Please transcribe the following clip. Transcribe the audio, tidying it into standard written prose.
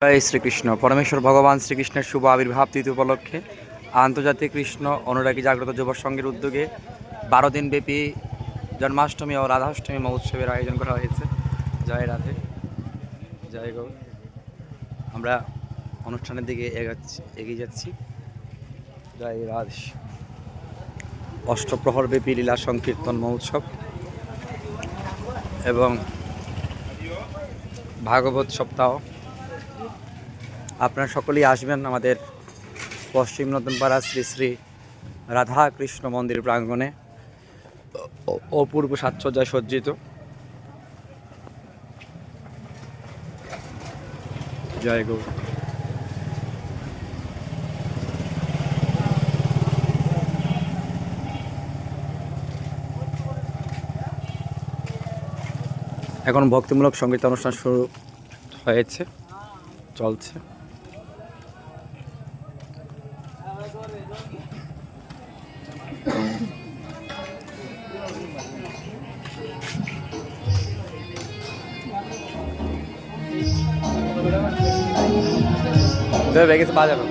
জয় শ্রীকৃষ্ণ। পরমেশ্বর ভগবান শ্রীকৃষ্ণের শুভ আবির্ভাব তিথি উপলক্ষে আন্তর্জাতিক কৃষ্ণ অনুরাগী জাগ্রত যুব সংঘের উদ্যোগে 12 দিনব্যাপী জন্মাষ্টমী ও রাধাষ্টমী মহোৎসবের আয়োজন করা হয়েছে। জয় রাধে, জয় গৌ। আমরা অনুষ্ঠানের দিকে এগিয়ে যাচ্ছি। জয় রাধে। অষ্টপ্রহরব্যাপী লীলা সংকীর্তন মহোৎসব এবং ভাগবত সপ্তাহ। আপনারা সকলেই আসবেন আমাদের পশ্চিম নতুনপাড়া শ্রী শ্রী রাধা কৃষ্ণ মন্দির প্রাঙ্গণে, অপূর্ব সাজসজ্জায় সজ্জিত। জয় গৌর। এখন ভক্তিমূলক সঙ্গীত অনুষ্ঠান শুরু হয়েছে, চলছে। বেগেছে বাজানো।